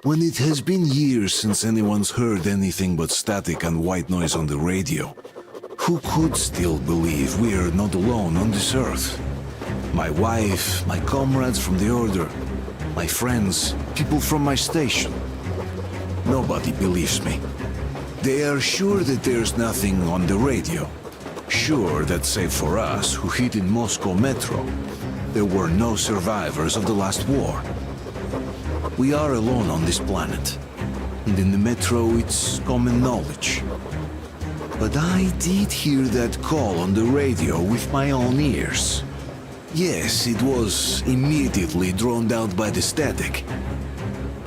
When it has been years since anyone's heard anything but static and white noise on the radio, who could still believe we are not alone on this earth? My wife, my comrades from the Order, my friends, people from my station. Nobody believes me. They are sure that there's nothing on the radio. Sure that save for us, who hid in Moscow Metro, there were no survivors of the last war. We are alone on this planet. And in the Metro, it's common knowledge. But I did hear that call on the radio with my own ears. Yes, it was immediately drowned out by the static.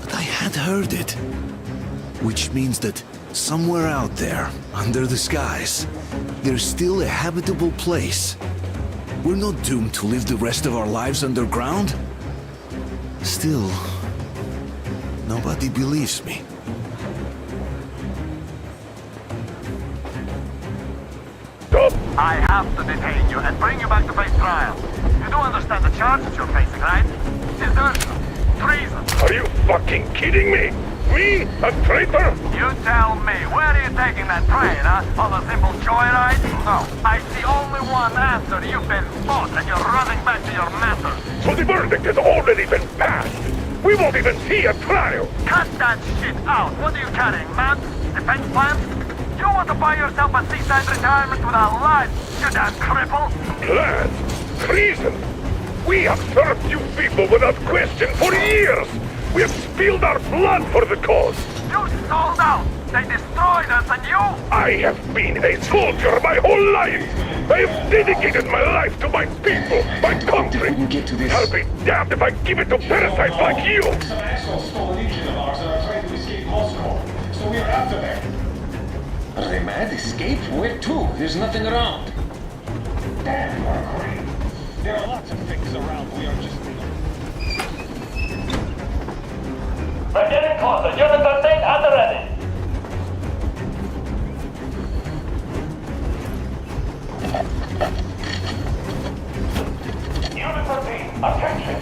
But I had heard it. Which means that somewhere out there, under the skies, there's still a habitable place. We're not doomed to live the rest of our lives underground. Still, nobody believes me. I have to detain you and bring you back to face trial. You do understand the charges you're facing, right? Desertion, treason. Are you fucking kidding me? Me? A traitor? You tell me, where are you taking that train, huh? On a simple joyride? No, I see only one answer. You've been fought and you're running back to your master. So the verdict has already been passed. We won't even see a trial. Cut that shit out. What are you carrying, man? Defense plans? You want to buy yourself a seaside retirement without life, you damn cripple? Plans? Treason? We have served you people without question for years. We have spilled our blood for the cause. You sold out. They destroyed us and you... I have been a soldier my whole life. I have dedicated my life to my people, my country. I'll be damned if I give it to parasites like you. Some assholes stole a legion of ours and are trying to escape Moscow. So we're after them. Are they mad? Escape? Where to? There's nothing around. Damn, Mercury. There are lots of things around. We are just... We're getting closer. Unit 13 at the ready. Unit 13, attention.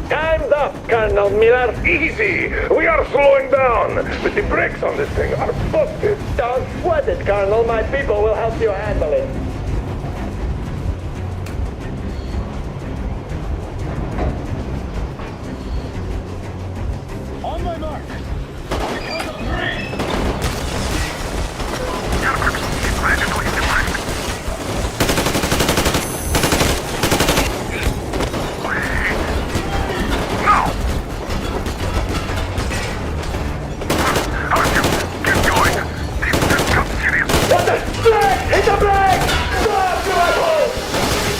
Time's up, Colonel Miller. Easy. We are slowing down. But the brakes on this thing are busted. Don't sweat it, Colonel. My people will help you handle it. On my mark. On the count of 3. What the? Black! Hit the black! Stop, you asshole!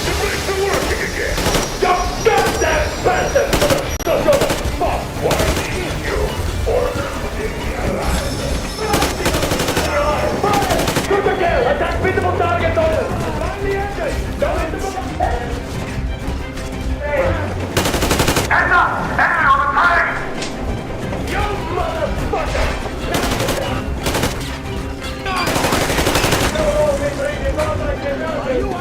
The brakes are working again. You goddamn bastard! Shut the fuck! Why did you? Order to me alive. Fire! Shoot the kill! Attack visible target order! Find the engine! Don't hit the button! Heads up! Enemy on the train! You motherfucker!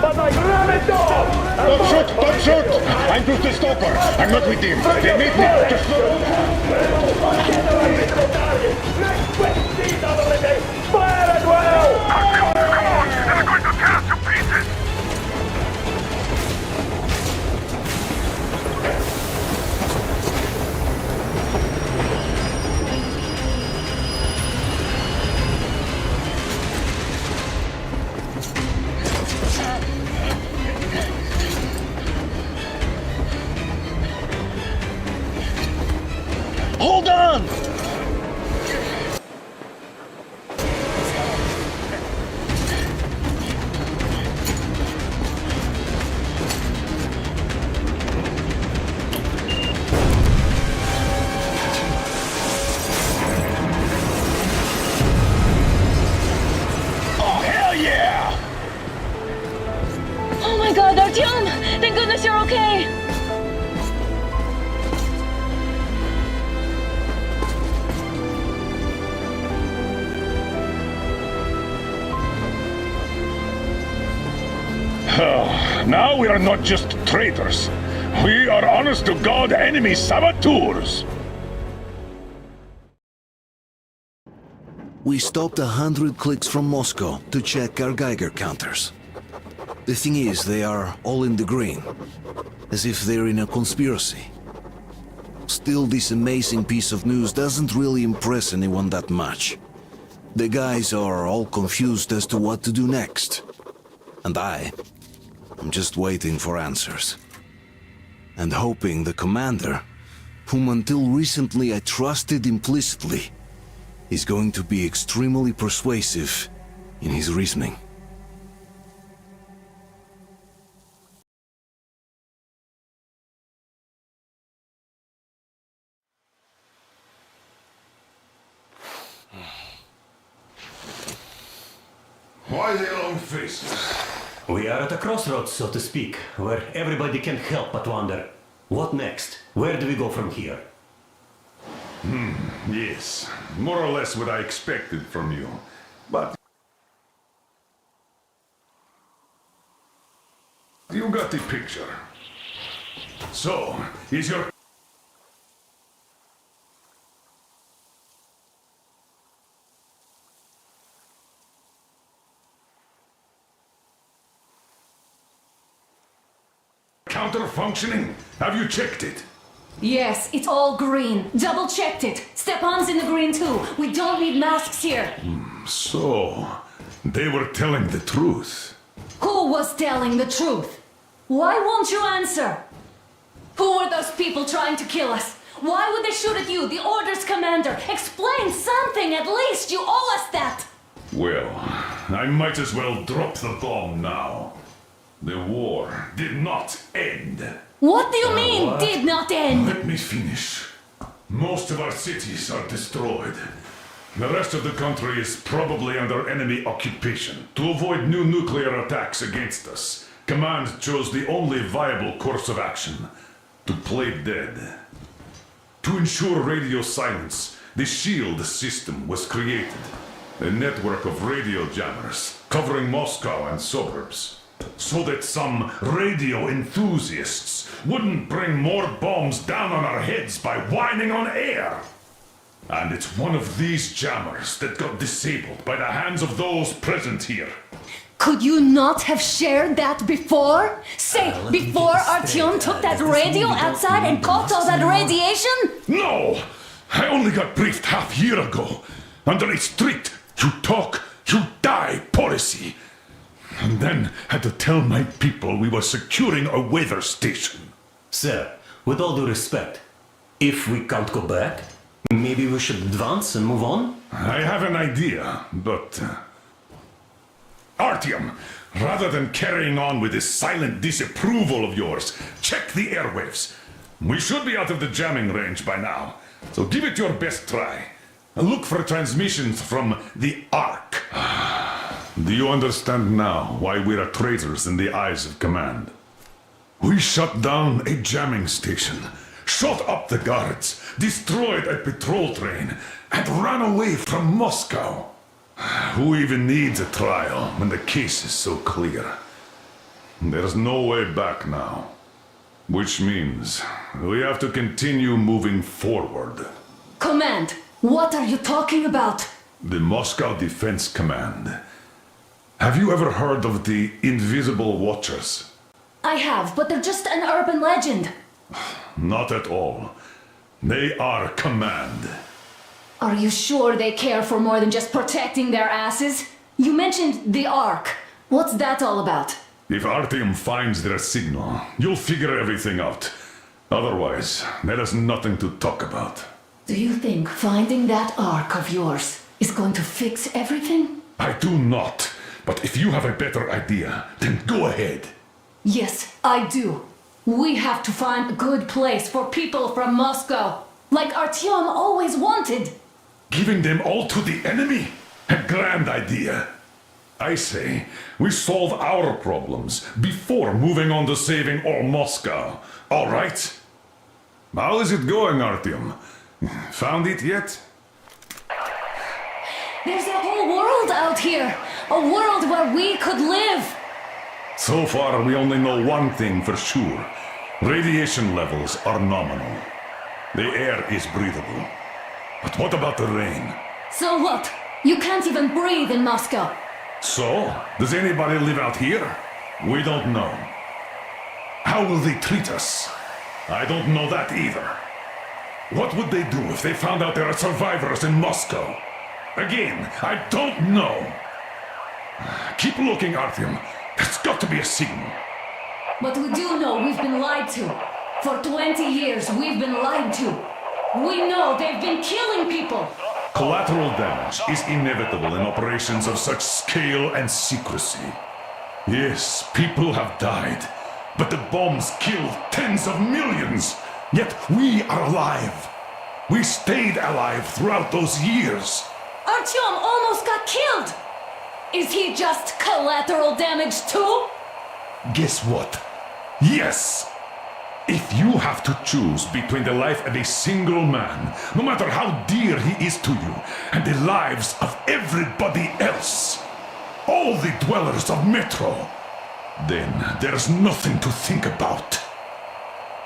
But I grab it off! Don't shoot! Don't shoot! I'm just a stalker. I'm not with him. They need me. Just Fire as well! Come on! They're going to tear us to pieces! hold on! Oh my god, Artyom! Thank goodness you're okay! Now we are not just traitors. We are honest-to-God enemy saboteurs. We stopped 100 clicks from Moscow to check our Geiger counters. The thing is, they are all in the green, as if they're in a conspiracy. Still, this amazing piece of news doesn't really impress anyone that much. The guys are all confused as to what to do next. And I'm just waiting for answers. And hoping the commander, whom until recently I trusted implicitly, is going to be extremely persuasive in his reasoning. Why the long faces? We are at a crossroads, so to speak, where everybody can't help but wonder, what next? Where do we go from here? Yes, more or less what I expected from you. But you got the picture. So, is your counter functioning? Have you checked it? Yes, it's all green. Double checked it. Stepan's in the green too. We don't need masks here. So, they were telling the truth. Who was telling the truth? Why won't you answer? Who were those people trying to kill us? Why would they shoot at you, the Order's commander? Explain something at least. You owe us that. Well, I might as well drop the bomb now. The war did not end. What do you mean, did not end? Let me finish. Most of our cities are destroyed. The rest of the country is probably under enemy occupation. To avoid new nuclear attacks against us, Command chose the only viable course of action: to play dead. To ensure radio silence, the SHIELD system was created. A network of radio jammers covering Moscow and suburbs. So that some radio enthusiasts wouldn't bring more bombs down on our heads by whining on air. And it's one of these jammers that got disabled by the hands of those present here. Could you not have shared that before? Say, before Artyom took that radio outside and caught all that radiation? No! I only got briefed half year ago. Under a strict, you talk, you die policy. And then had to tell my people we were securing a weather station. Sir, with all due respect, if we can't go back, maybe we should advance and move on? I have an idea, but... Artyom, rather than carrying on with this silent disapproval of yours, check the airwaves. We should be out of the jamming range by now, so give it your best try. And look for transmissions from the Ark. Do you understand now why we are traitors in the eyes of Command? We shut down a jamming station, shot up the guards, destroyed a patrol train, and ran away from Moscow. Who even needs a trial when the case is so clear? There's no way back now. Which means we have to continue moving forward. Command, what are you talking about? The Moscow Defense Command. Have you ever heard of the Invisible Watchers? I have, but they're just an urban legend. Not at all. They are Command. Are you sure they care for more than just protecting their asses? You mentioned the Ark. What's that all about? If Artyom finds their signal, you'll figure everything out. Otherwise, there is nothing to talk about. Do you think finding that Ark of yours is going to fix everything? I do not. But if you have a better idea, then go ahead. Yes, I do. We have to find a good place for people from Moscow, like Artyom always wanted. Giving them all to the enemy? A grand idea. I say, we solve our problems before moving on to saving all Moscow. All right? How is it going, Artyom? Found it yet? There's a whole world out here. A world where we could live. So far, we only know one thing for sure. Radiation levels are nominal. The air is breathable. But what about the rain? So what? You can't even breathe in Moscow. So, does anybody live out here? We don't know. How will they treat us? I don't know that either. What would they do if they found out there are survivors in Moscow? Again, I don't know. Keep looking, Artyom. There's got to be a signal. But we do know we've been lied to. For 20 years, we've been lied to. We know they've been killing people. Collateral damage is inevitable in operations of such scale and secrecy. Yes, people have died, but the bombs killed tens of millions. Yet we are alive. We stayed alive throughout those years. Artyom almost got killed. Is he just collateral damage too? Guess what? Yes! If you have to choose between the life of a single man, no matter how dear he is to you, and the lives of everybody else, all the dwellers of Metro, then there's nothing to think about.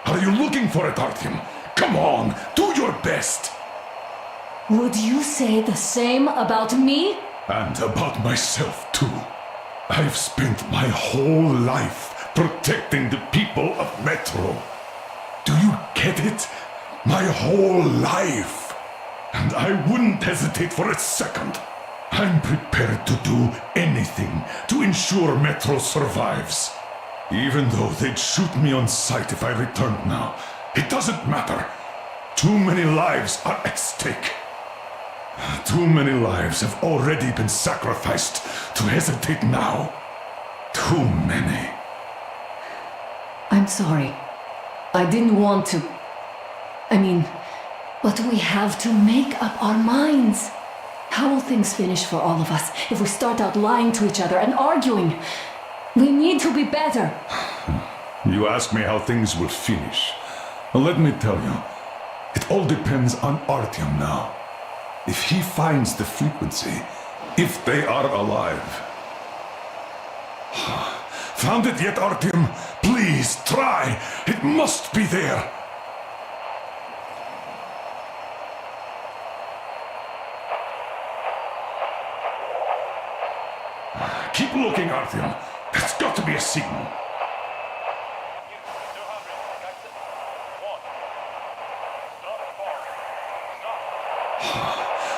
Are you looking for it, Artyom? Come on, do your best! Would you say the same about me? And about myself, too. I've spent my whole life protecting the people of Metro. Do you get it? My whole life. And I wouldn't hesitate for a second. I'm prepared to do anything to ensure Metro survives. Even though they'd shoot me on sight if I returned now. It doesn't matter. Too many lives are at stake. Too many lives have already been sacrificed to hesitate now. Too many. I'm sorry. I didn't want to. But we have to make up our minds. How will things finish for all of us if we start out lying to each other and arguing? We need to be better. You ask me how things will finish. Well, let me tell you, it all depends on Artyom now. If he finds the frequency, if they are alive. Found it yet, Artyom? Please, try! It must be there! Keep looking, Artyom. There's got to be a signal.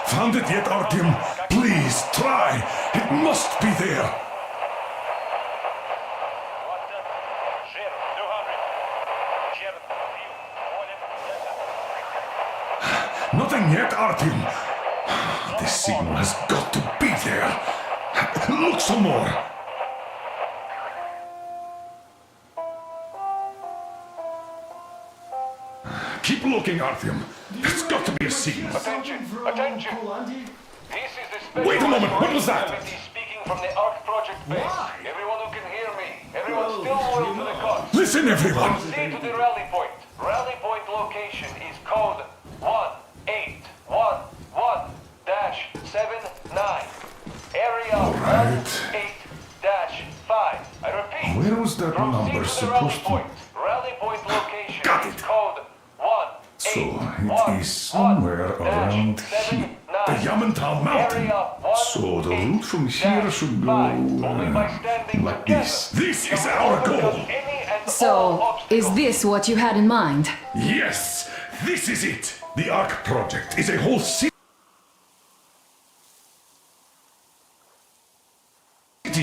Found it yet, Artyom? Please, try! It must be there! Nothing yet, Artyom. This signal has got to be there. Look some more. Keep looking, Artyom. There's got to be a signal. Attention! Attention! This is the special Wait a moment, what was that? committee speaking from the ARC project base. Everyone who can hear me. Everyone still loyal to the cause. Listen, everyone. Proceed to the rally point. Rally point location is code 1811-79. Area 18-5. I repeat. Where was that number Proceed to the rally supposed to... point. Rally point location Got is it. code 1811-79. So, it is somewhere around here. The Yamantau Mountain. So the route from here should go like this. This is our goal. So, is this what you had in mind? Yes, this is it. The ARC project is a whole city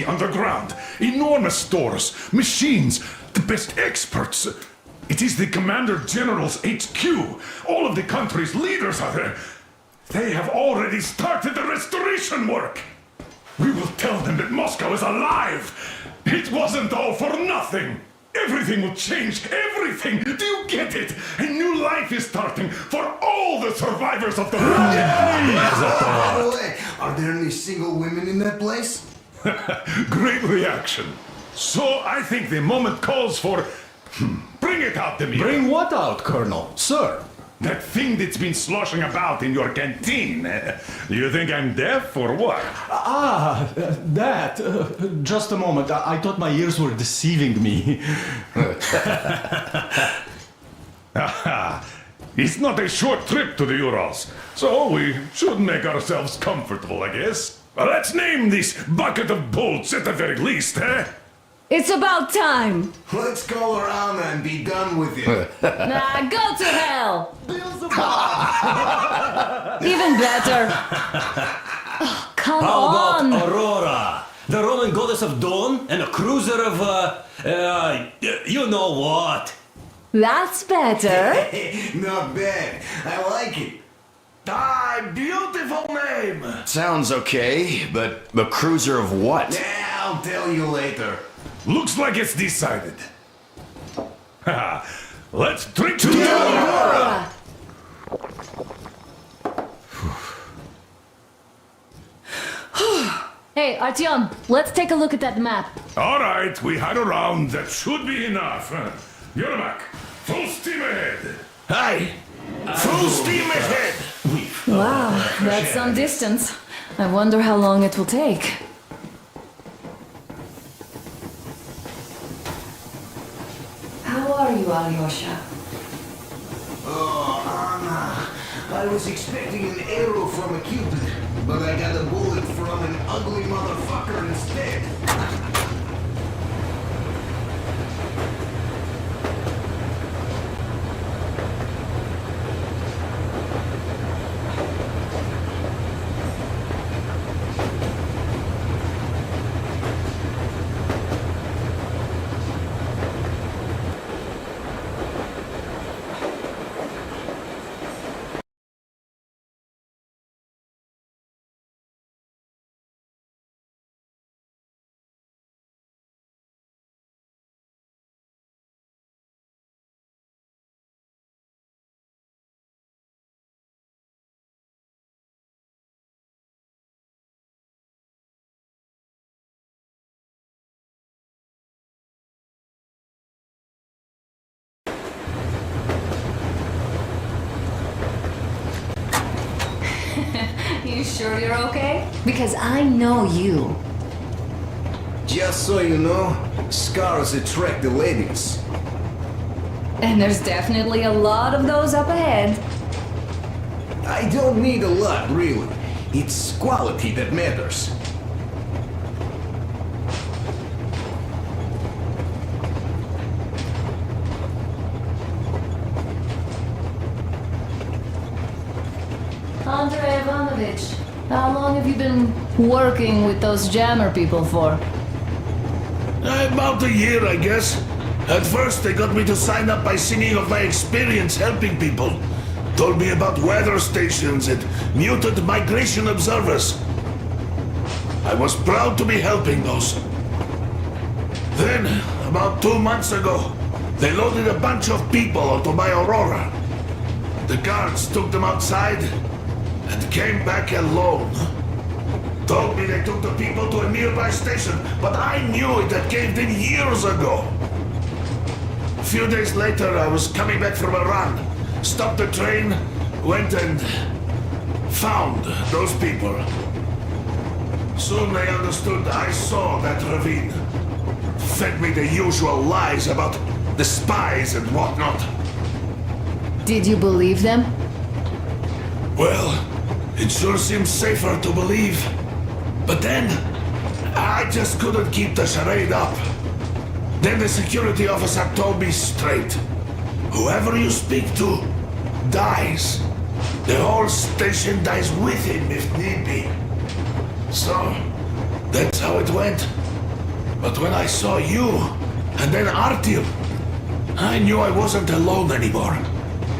underground. Enormous stores, machines, the best experts. It is the Commander General's HQ. All of the country's leaders are there. They have already started the restoration work. We will tell them that Moscow is alive. It wasn't all for nothing. Everything will change. Everything. Do you get it? A new life is starting for all the survivors of the war. By the way, are there any single women in that place? Great reaction. So I think the moment calls for... Bring it out, Demir. Bring what out, Colonel? Sir? That thing that's been sloshing about in your canteen. You think I'm deaf or what? That. Just a moment. I thought my ears were deceiving me. It's not a short trip to the Urals, so we should make ourselves comfortable, I guess. Let's name this bucket of bolts at the very least, eh? It's about time. Let's call her Anna and be done with it. Nah, go to hell. Even better. Oh, come How on. about Aurora? The Roman goddess of dawn and a cruiser of, you know what? That's better. Not bad. I like it. Ah, beautiful name. Sounds okay, but the cruiser of what? Yeah, I'll tell you later. Looks like it's decided. Let's drink to Aurora! Hey, Artyom, let's take a look at that map. All right, we had a round. That should be enough. Yermak, full steam ahead. Aye. Full steam ahead. Wow, that's some distance. I wonder how long it will take. How are you, Alyosha? Oh, Anna. I was expecting an arrow from a Cupid, but I got a bullet from an ugly motherfucker instead. You sure you're okay? Because I know you. Just so you know, scars attract the ladies. And there's definitely a lot of those up ahead. I don't need a lot, really. It's quality that matters. Andrei Ivanovich, how long have you been working with those jammer people for? About a year, I guess. At first, they got me to sign up by singing of my experience helping people. Told me about weather stations and mutant migration observers. I was proud to be helping those. Then, about 2 months ago, they loaded a bunch of people onto my Aurora. The guards took them outside and came back alone. Told me they took the people to a nearby station, but I knew it had caved in years ago. A few days later, I was coming back from a run, stopped the train, went and found those people. Soon they understood I saw that ravine. Fed me the usual lies about the spies and whatnot. Did you believe them? Well, it sure seems safer to believe. But then, I just couldn't keep the charade up. Then the security officer told me straight. Whoever you speak to dies. The whole station dies with him if need be. So, that's how it went. But when I saw you, and then Artyom, I knew I wasn't alone anymore.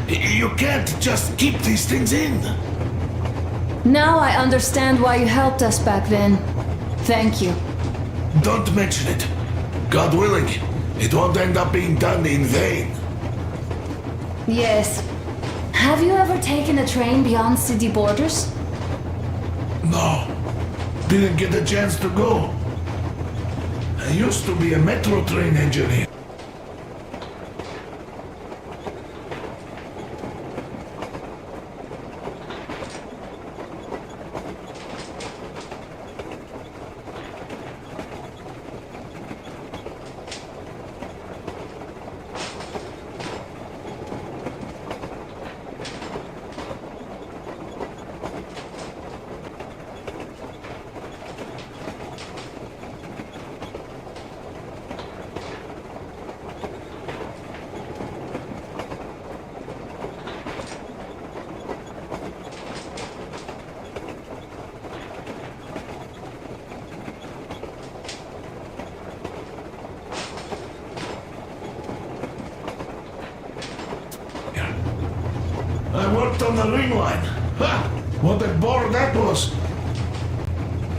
You can't just keep these things in. Now I understand why you helped us back then. Thank you. Don't mention it. God willing, it won't end up being done in vain. Yes. Have you ever taken a train beyond city borders? No, didn't get a chance to go. I used to be a metro train engineer. on the ring line. Ha! What a bore that was.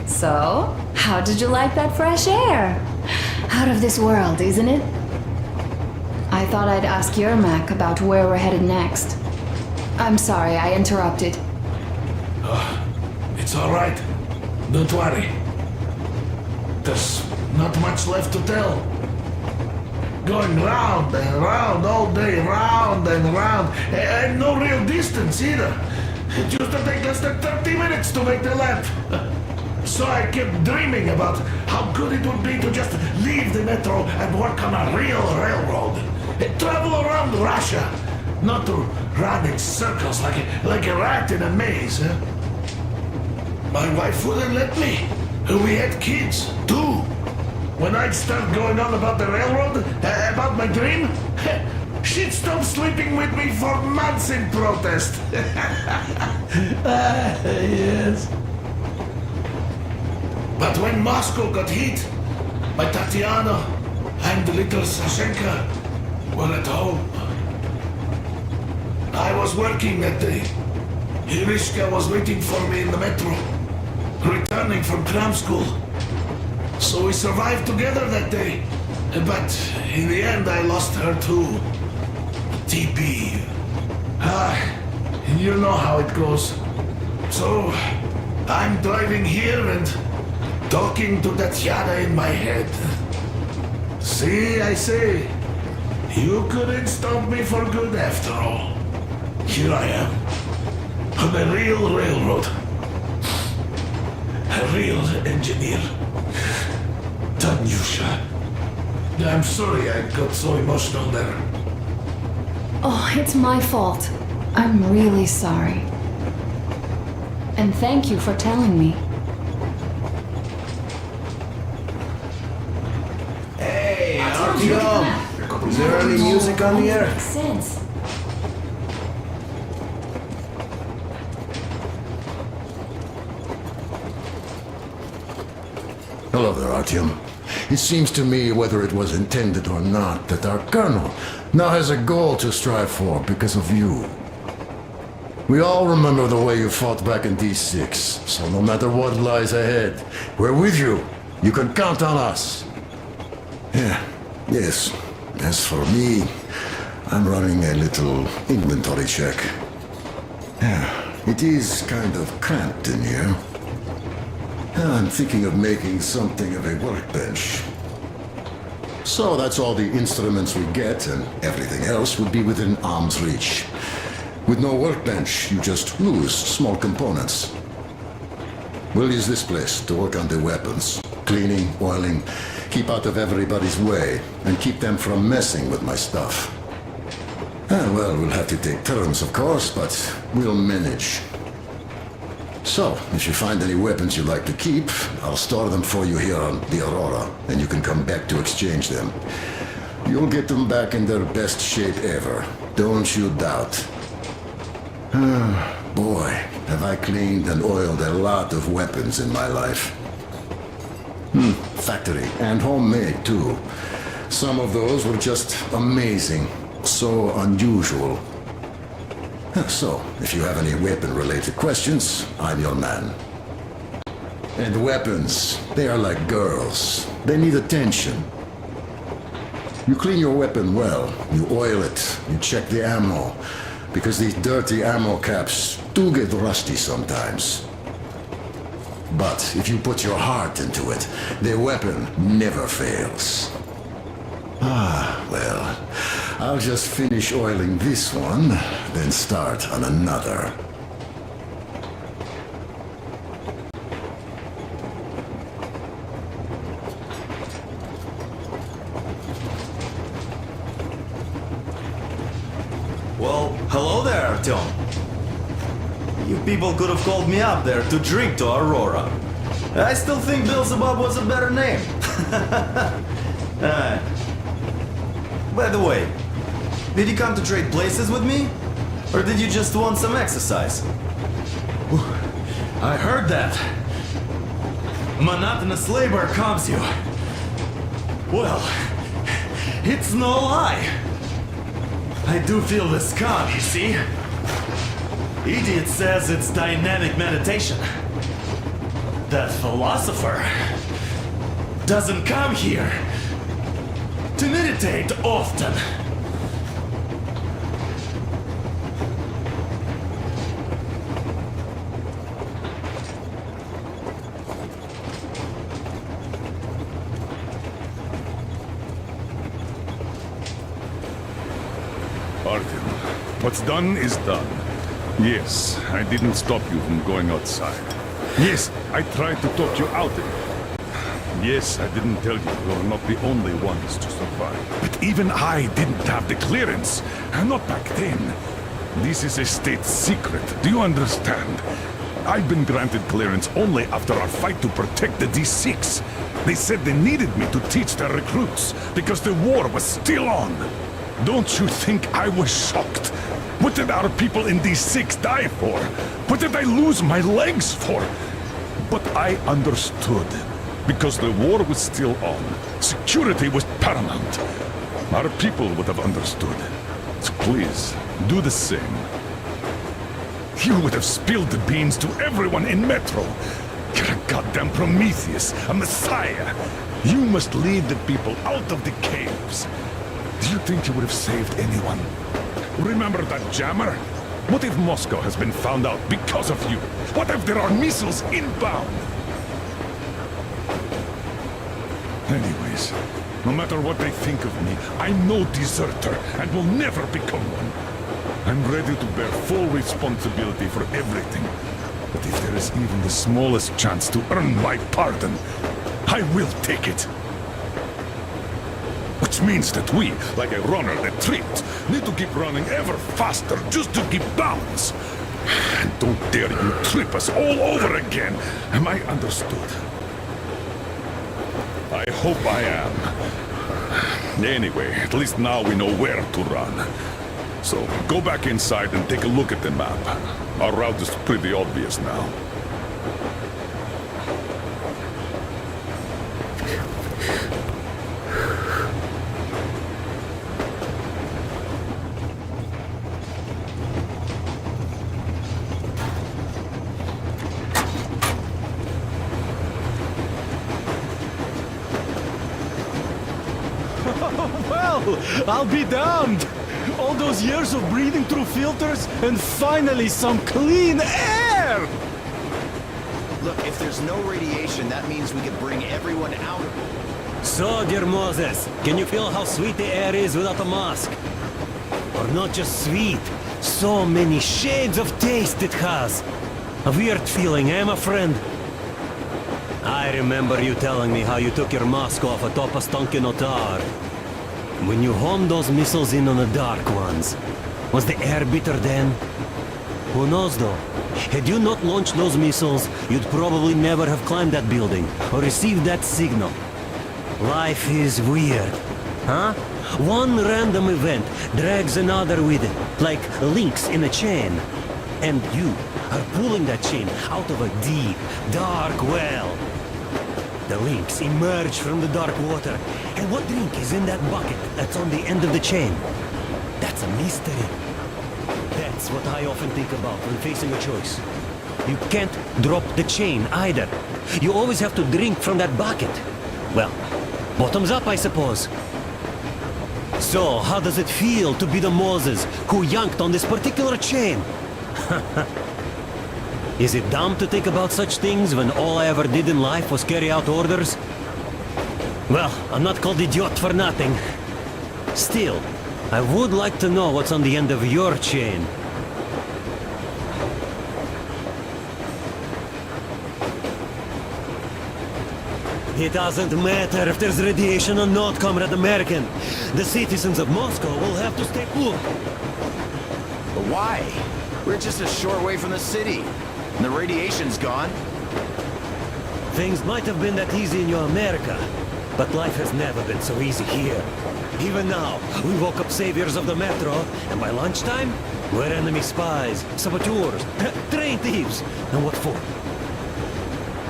So, how did you like that fresh air? Out of this world, isn't it? I thought I'd ask Yermak about where we're headed next. I'm sorry I interrupted. It's all right. Don't worry. There's not much left to tell. Going round and round all day, round and round, and no real distance either. It used to take less than 30 minutes to make the lap. So I kept dreaming about how good it would be to just leave the metro and work on a real railroad. And travel around Russia, not to run in circles like a rat in a maze. My wife wouldn't let me. We had kids, too. When I'd start going on about the railroad, about my dream, she'd stop sleeping with me for months in protest. Yes. But when Moscow got hit, my Tatiana and the little Sashenka were at home. I was working that day. Irishka was waiting for me in the metro, returning from cram school. So we survived together that day. But in the end, I lost her too. TP. You know how it goes. So I'm driving here and talking to Tatiana in my head. See, I say, you couldn't stop me for good after all. Here I am, on a real railroad. A real engineer. Tanyusha. I'm sorry I got so emotional there. Oh, it's my fault. I'm really sorry. And thank you for telling me. Hey, Artyom! Is there any music on the air? Makes sense. Hello there, Artyom. It seems to me, whether it was intended or not, that our colonel now has a goal to strive for because of you. We all remember the way you fought back in D6, so no matter what lies ahead, we're with you. You can count on us. Yes. As for me, I'm running a little inventory check. It is kind of cramped in here. I'm thinking of making something of a workbench. So that's all the instruments we get, and everything else would be within arm's reach. With no workbench, you just lose small components. We'll use this place to work on the weapons. Cleaning, oiling, keep out of everybody's way, and keep them from messing with my stuff. Well, we'll have to take turns, of course, but we'll manage. So, if you find any weapons you'd like to keep, I'll store them for you here on the Aurora, and you can come back to exchange them. You'll get them back in their best shape ever. Don't you doubt. Boy, have I cleaned and oiled a lot of weapons in my life. Factory and homemade, too. Some of those were just amazing. So unusual. So, if you have any weapon-related questions, I'm your man. And weapons, they are like girls. They need attention. You clean your weapon well, you oil it, you check the ammo, because these dirty ammo caps do get rusty sometimes. But if you put your heart into it, the weapon never fails. Well, I'll just finish oiling this one, then start on another. Well, hello there, Artyom. You people could have called me up there to drink to Aurora. I still think Beelzebub was a better name. By the way, did you come to trade places with me? Or did you just want some exercise? I heard that. Monotonous labor calms you. Well, it's no lie. I do feel this calm, you see? Idiot says it's dynamic meditation. That philosopher doesn't come here to meditate often. Artyom, what's done is done. Yes, I didn't stop you from going outside. Yes, I tried to talk you out of it. Yes, I didn't tell you you're not the only ones to survive. But even I didn't have the clearance. Not back then. This is a state secret. Do you understand? I've been granted clearance only after our fight to protect the D6. They said they needed me to teach their recruits because the war was still on. Don't you think I was shocked? What did our people in D6 die for? What did I lose my legs for? But I understood. Because the war was still on. Security was paramount. Our people would have understood. So please, do the same. You would have spilled the beans to everyone in Metro. You're a goddamn Prometheus, a messiah. You must lead the people out of the caves. Do you think you would have saved anyone? Remember that jammer? What if Moscow has been found out because of you? What if there are missiles inbound? Anyways, no matter what they think of me, I'm no deserter and will never become one. I'm ready to bear full responsibility for everything. But if there is even the smallest chance to earn my pardon, I will take it. Which means that we, like a runner that tripped, need to keep running ever faster just to keep balance. And don't dare you trip us all over again. Am I understood? I hope I am. Anyway, at least now we know where to run. So, go back inside and take a look at the map. Our route is pretty obvious now. Well, I'll be damned! All those years of breathing through filters, and finally some clean air! Look, if there's no radiation, that means we could bring everyone out of it. So, dear Moses, can you feel how sweet the air is without a mask? Or not just sweet, so many shades of taste it has. A weird feeling, eh, my friend? I remember you telling me how you took your mask off atop a stunking otar. When you homed those missiles in on the Dark Ones, was the air bitter then? Who knows though? Had you not launched those missiles, you'd probably never have climbed that building or received that signal. Life is weird, huh? One random event drags another with it, like links in a chain. And you are pulling that chain out of a deep, dark well. The links emerge from the dark water. And what drink is in that bucket that's on the end of the chain? That's a mystery. That's what I often think about when facing a choice. You can't drop the chain either. You always have to drink from that bucket. Well, bottoms up, I suppose. So, how does it feel to be the Moses who yanked on this particular chain? Is it dumb to think about such things when all I ever did in life was carry out orders? Well, I'm not called idiot for nothing. Still, I would like to know what's on the end of your chain. It doesn't matter if there's radiation or not, Comrade American. The citizens of Moscow will have to stay put. But why? We're just a short way from the city. And the radiation's gone. Things might have been that easy in your America, but life has never been so easy here. Even now, we woke up saviors of the Metro, and by lunchtime, we're enemy spies, saboteurs, train thieves. And what for?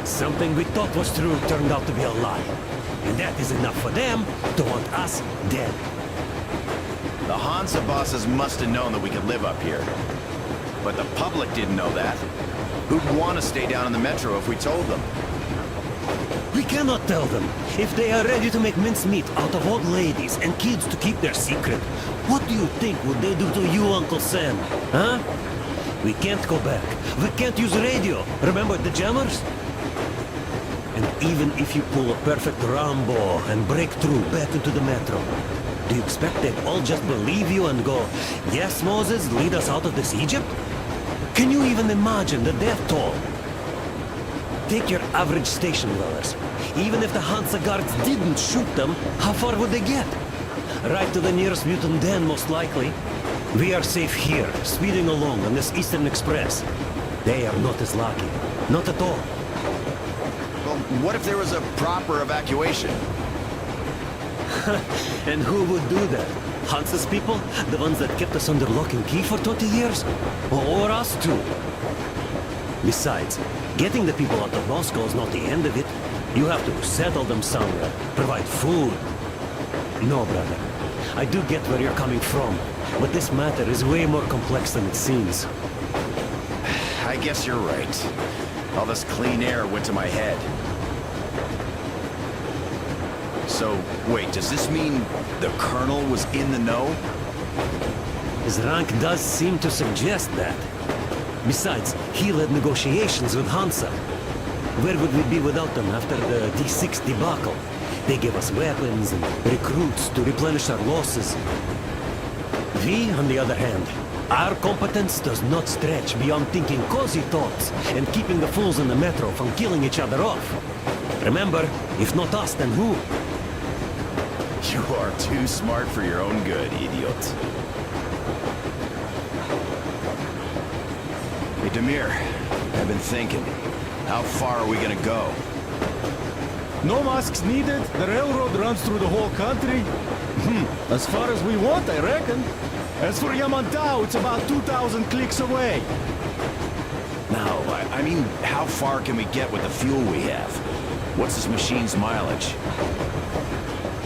Something we thought was true turned out to be a lie. And that is enough for them to want us dead. The Hansa bosses must have known that we could live up here. but the public didn't know that. Who'd want to stay down in the metro if we told them? We cannot tell them. If they are ready to make mincemeat out of old ladies and kids to keep their secret, what do you think would they do to you, Uncle Sam? Huh? We can't go back. We can't use radio. Remember the jammers? And even if you pull a perfect Rambo and break through back into the metro, do you expect they'd all just believe you and go, yes, Moses, lead us out of this Egypt? Can you even imagine the death toll? Take your average station dwellers. Even if the Hansa guards didn't shoot them, how far would they get? Right to the nearest mutant den, most likely. We are safe here, speeding along on this Eastern Express. They are not as lucky. Not at all. Well, what if there was a proper evacuation? And who would do that? Hansa's people? The ones that kept us under lock and key for 20 years? Or us too? Besides, getting the people out of Moscow is not the end of it. You have to settle them somewhere, provide food. No, brother. I do get where you're coming from, but this matter is way more complex than it seems. I guess you're right. All this clean air went to my head. So, wait, does this mean the Colonel was in the know? His rank does seem to suggest that. Besides, he led negotiations with Hansa. Where would we be without them after the D6 debacle? They gave us weapons and recruits to replenish our losses. We, on the other hand, our competence does not stretch beyond thinking cozy thoughts and keeping the fools in the metro from killing each other off. Remember, if not us, then who? You are too smart for your own good, idiot. Hey, Demir, I've been thinking. How far are we gonna go? No masks needed. The railroad runs through the whole country. As far as we want, I reckon. As for Yamantau, it's about 2,000 clicks away. No, I mean, how far can we get with the fuel we have? What's this machine's mileage?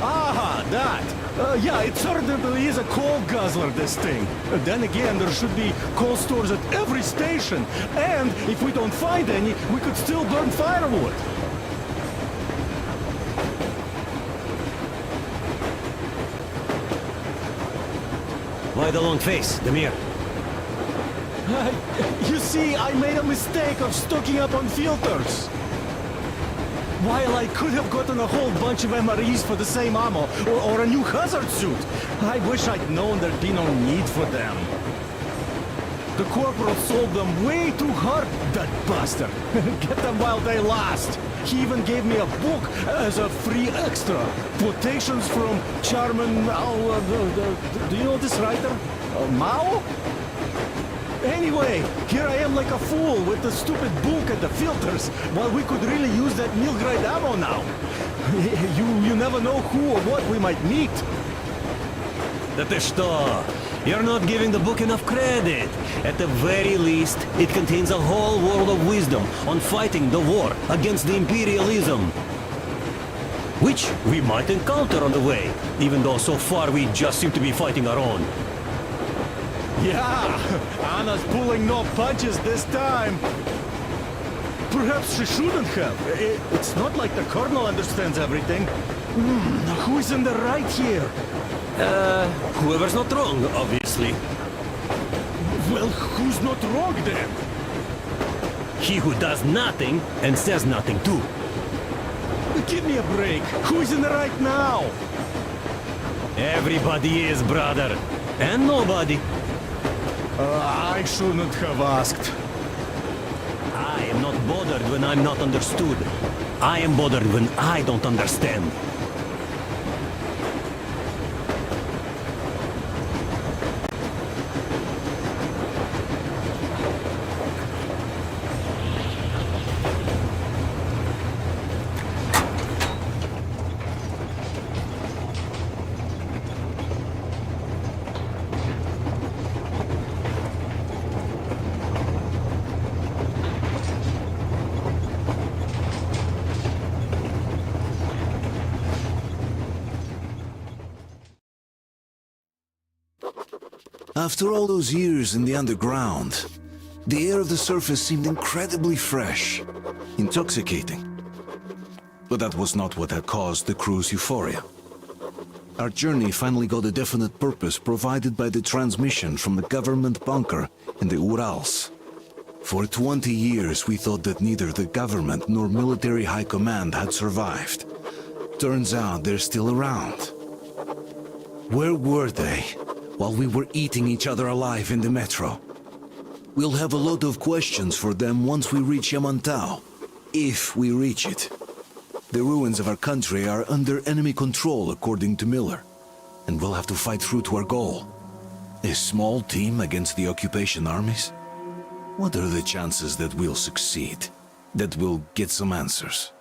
Aha, that. Yeah, it certainly is a coal guzzler, this thing. Then again, there should be coal stores at every station. And if we don't find any, we could still burn firewood. Why the long face, Demir? You see, I made a mistake of stocking up on filters. While I could have gotten a whole bunch of MREs for the same ammo, or a new hazard suit, I wish I'd known there'd be no need for them. The corporal sold them way too hard, that bastard. Get them while they last. He even gave me a book as a free extra. Quotations from Chairman Mao. Do you know this writer? Mao? Anyway, here I am like a fool with the stupid book and the filters, while we could really use that meal-grade ammo now. You never know who or what we might meet. That is что? You're not giving the book enough credit. At the very least, it contains a whole world of wisdom on fighting the war against the imperialism. Which we might encounter on the way, even though so far we just seem to be fighting our own. Yeah, Anna's pulling no punches this time. Perhaps she shouldn't have. It's not like the Colonel understands everything. Who's in the right here? Whoever's not wrong, obviously. Well, who's not wrong then? He who does nothing and says nothing too. Give me a break. Who's in the right now? Everybody is, brother. And nobody. I shouldn't have asked. I am not bothered when I'm not understood. I am bothered when I don't understand. After all those years in the underground, The air of the surface seemed incredibly fresh, intoxicating. But that was not what had caused the crew's euphoria. Our journey finally got a definite purpose provided by the transmission from the government bunker in the Urals. For 20 years we thought that neither the government nor military high command had survived. Turns out they're still around. Where were they while we were eating each other alive in the metro? We'll have a lot of questions for them once we reach Yamantau, if we reach it. The ruins of our country are under enemy control, according to Miller, and we'll have to fight through to our goal. A small team against the occupation armies? What are the chances that we'll succeed? That we'll get some answers?